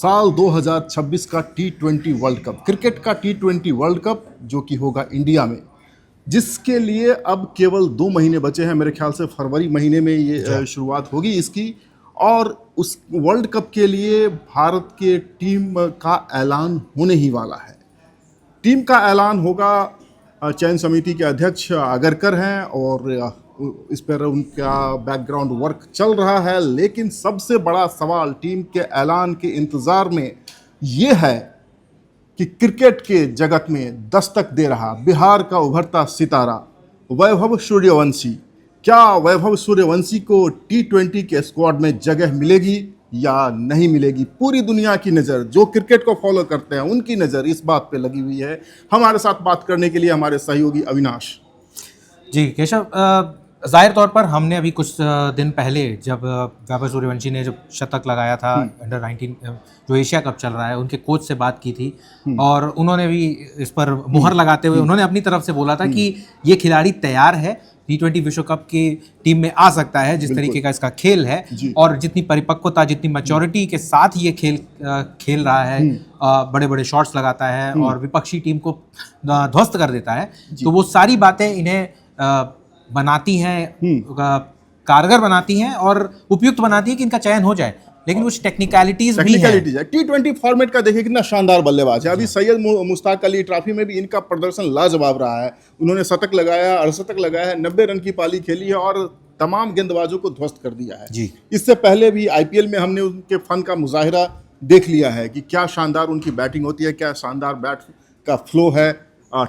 साल 2026 का T20 world cup, cricket का T20 वर्ल्ड कप जो कि होगा इंडिया में, जिसके लिए अब केवल 2 महीने बचे हैं। मेरे ख्याल से फरवरी महीने में ये शुरुआत होगी इसकी। और उस वर्ल्ड कप के लिए भारत के टीम का ऐलान होने ही वाला है। टीम का ऐलान होगा, चयन समिति के अध्यक्ष आगरकर हैं और इस पर उनका बैकग्राउंड वर्क चल रहा है। लेकिन सबसे बड़ा सवाल टीम के ऐलान के इंतज़ार में ये है कि क्रिकेट के जगत में दस्तक दे रहा बिहार का उभरता सितारा वैभव सूर्यवंशी, क्या वैभव सूर्यवंशी को T20 के स्क्वाड में जगह मिलेगी या नहीं मिलेगी? पूरी दुनिया की नज़र, जो क्रिकेट को फॉलो करते हैं उनकी नज़र इस बात पे लगी हुई है। हमारे साथ बात करने के लिए हमारे सहयोगी अविनाश जी। केशव, जाहिर तौर पर हमने अभी कुछ दिन पहले जब वैभव सूर्यवंशी ने जब शतक लगाया था अंडर 19 जो एशिया कप चल रहा है, उनके कोच से बात की थी और उन्होंने भी इस पर मुहर लगाते हुए उन्होंने अपनी तरफ से बोला था कि ये खिलाड़ी तैयार है, T20 विश्व कप की टीम में आ सकता है, जिस तरीके का इसका खेल है और जितनी परिपक्वता, जितनी मैच्योरिटी के साथ ये खेल रहा है, बड़े बड़े शॉट्स लगाता है और विपक्षी टीम को ध्वस्त कर देता है, तो वो सारी बातें इन्हें बनाती हैं, कारगर बनाती हैं और उपयुक्त बनाती है कि इनका चयन हो जाए। लेकिन कुछ टेक्निकलिटीज भी हैं। T20 फॉर्मेट का देखिए कितना शानदार बल्लेबाज है। अभी सैयद मुश्ताक अली ट्रॉफी में भी इनका प्रदर्शन लाजवाब रहा है। उन्होंने शतक लगाया, अर्धशतक लगाया है, 90 रन की पाली खेली है और तमाम गेंदबाजों को ध्वस्त कर दिया है जी। इससे पहले भी IPL में हमने उनके फन का मुजाहिरा देख लिया है कि क्या शानदार उनकी बैटिंग होती है, क्या शानदार बैट का फ्लो है,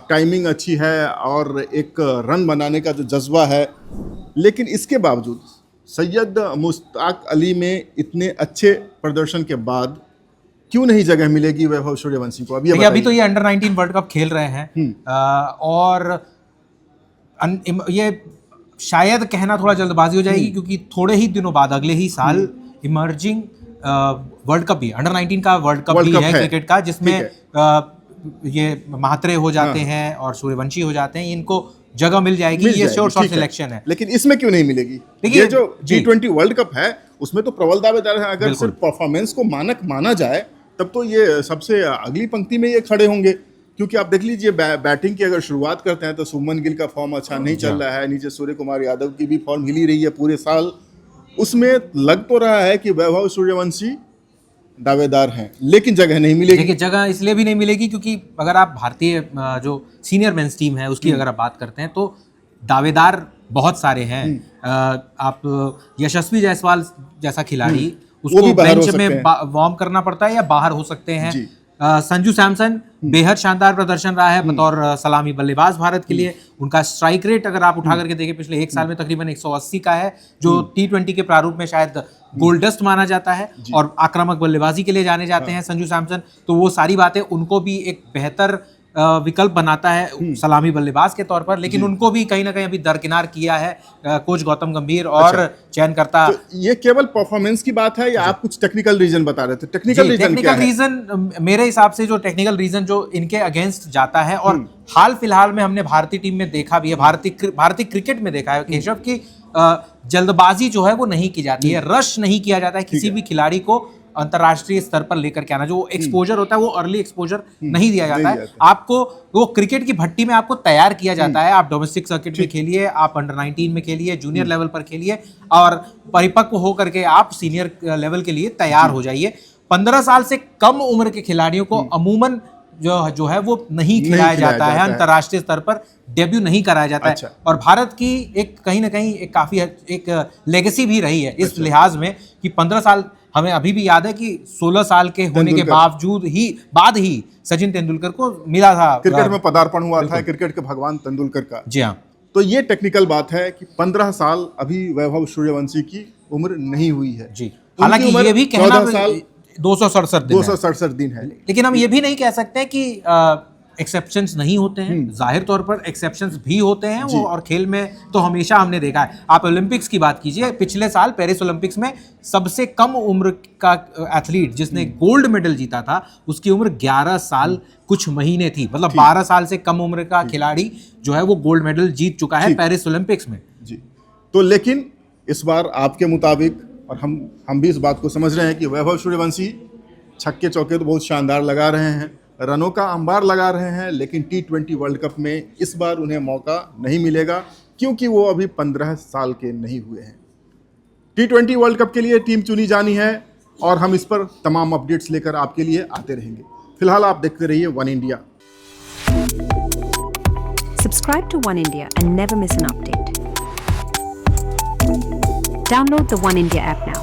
टाइमिंग अच्छी है और एक रन बनाने का जो जज्बा है। लेकिन इसके बावजूद सैयद मुश्ताक अली में इतने अच्छे प्रदर्शन के बाद क्यों नहीं जगह मिलेगी वैभव सूर्यवंशी को? अभी तो ये अंडर 19 वर्ल्ड कप खेल रहे हैं और ये शायद कहना थोड़ा जल्दबाजी हो जाएगी क्योंकि थोड़े ही दिनों बाद अगले ही साल इमर्जिंग वर्ल्ड कप भी, अंडर 19 का वर्ल्ड कप भी है क्रिकेट का, जिसमें ये महात्रे हो जाते हैं और सूर्यवंशी हो जाते हैं। इनको जगह मिल जाएगी, ये श्योर शॉट सिलेक्शन है। लेकिन इसमें क्यों नहीं मिलेगी? ये जो T20 वर्ल्ड कप है उसमें तो प्रबल दावेदार है। अगर सिर्फ परफॉर्मेंस को मानक माना जाए तब तो ये सबसे अगली पंक्ति में ये खड़े होंगे, क्योंकि आप देख लीजिए बैटिंग की अगर शुरुआत करते हैं तो शुभमन गिल का फॉर्म अच्छा नहीं चल रहा है, नीचे सूर्य कुमार यादव की भी फॉर्म हिली रही है पूरे साल। उसमें लग तो रहा है कि वैभव सूर्यवंशी दावेदार हैं, लेकिन जगह नहीं मिलेगी। देखिए, जगह इसलिए भी नहीं मिलेगी क्योंकि अगर आप भारतीय जो सीनियर मेंस टीम है उसकी अगर आप बात करते हैं तो दावेदार बहुत सारे हैं। आप यशस्वी जायसवाल जैसा खिलाड़ी, उसको बेंच में वार्म करना पड़ता है या बाहर हो सकते हैं। संजू सैमसन बेहद शानदार प्रदर्शन रहा है बतौर सलामी बल्लेबाज भारत के लिए। उनका स्ट्राइक रेट अगर आप उठा करके देखें पिछले एक साल में तकरीबन 180 का है, जो T20 के प्रारूप में शायद गोल्ड डस्ट माना जाता है और आक्रामक बल्लेबाजी के लिए जाने जाते हैं संजू सैमसन। तो वो सारी बातें उनको भी एक बेहतर विकल्प बनाता है सलामी बल्लेबाज के तौर पर, लेकिन उनको भी कहीं ना कहीं अभी दरकिनार किया है कोच गौतम गंभीर और चयनकर्ता। तो ये केवल परफॉर्मेंस की बात है या आप कुछ टेक्निकल रीजन बता रहे थे? टेक्निकल रीजन मेरे हिसाब से जो टेक्निकल रीजन जो इनके अगेंस्ट जाता है और हाल फिलहाल में हमने भारतीय टीम में देखा भी है, भारतीय क्रिकेट में देखा है केशव की जल्दबाजी जो है वो नहीं की जाती है, रश नहीं किया जाता है किसी भी खिलाड़ी को अंतर्राष्ट्रीय स्तर पर लेकर के आना। जो एक्सपोजर होता है वो अर्ली एक्सपोजर नहीं दिया जाता है आपको, वो क्रिकेट की भट्टी में आपको तैयार किया जाता है। आप डोमेस्टिक सर्किट में खेलिए, आप अंडर 19 में खेलिए, जूनियर लेवल पर खेलिए और परिपक्व होकर के आप सीनियर लेवल के लिए तैयार हो जाइए। 15 साल से कम उम्र के खिलाड़ियों को अमूमन जो है वो नहीं खिलाया जाता है, अंतर्राष्ट्रीय स्तर पर डेब्यू नहीं कराया जाता है। और भारत की एक कहीं ना कहीं एक काफी एक लेगेसी भी रही है इस लिहाज में कि 15 साल, हमें अभी भी याद है कि 16 साल के होने के बाद ही सचिन तेंदुलकर को मिला था, क्रिकेट में पदार्पण हुआ था क्रिकेट के भगवान तेंदुलकर का। जी हाँ। तो ये टेक्निकल बात है कि 15 साल अभी वैभव सूर्यवंशी की उम्र नहीं हुई है जी। हालांकि ये भी कहना 267 दिन है, लेकिन हम ये भी नहीं कह सकते कि एक्सेप्शंस नहीं होते हैं। जाहिर तौर पर एक्सेप्शंस भी होते हैं वो, और खेल में तो हमेशा हमने देखा है। आप ओलंपिक्स की बात कीजिए, पिछले साल पेरिस ओलंपिक्स में सबसे कम उम्र का एथलीट जिसने गोल्ड मेडल जीता था उसकी उम्र 11 साल कुछ महीने थी। मतलब 12 साल से कम उम्र का खिलाड़ी जो है वो गोल्ड मेडल जीत चुका है पेरिस ओलंपिक्स में जी। तो लेकिन इस बार आपके मुताबिक, और हम भी इस बात को समझ रहे हैं कि वैभव सूर्यवंशी छक्के चौके तो बहुत शानदार लगा रहे हैं, रनों का अंबार लगा रहे हैं, लेकिन T20 वर्ल्ड कप में इस बार उन्हें मौका नहीं मिलेगा क्योंकि वो अभी 15 साल के नहीं हुए हैं। T20 वर्ल्ड कप के लिए टीम चुनी जानी है और हम इस पर तमाम अपडेट्स लेकर आपके लिए आते रहेंगे। फिलहाल आप देखते रहिए one India. Subscribe to One India and never miss an update. Download the One India app now.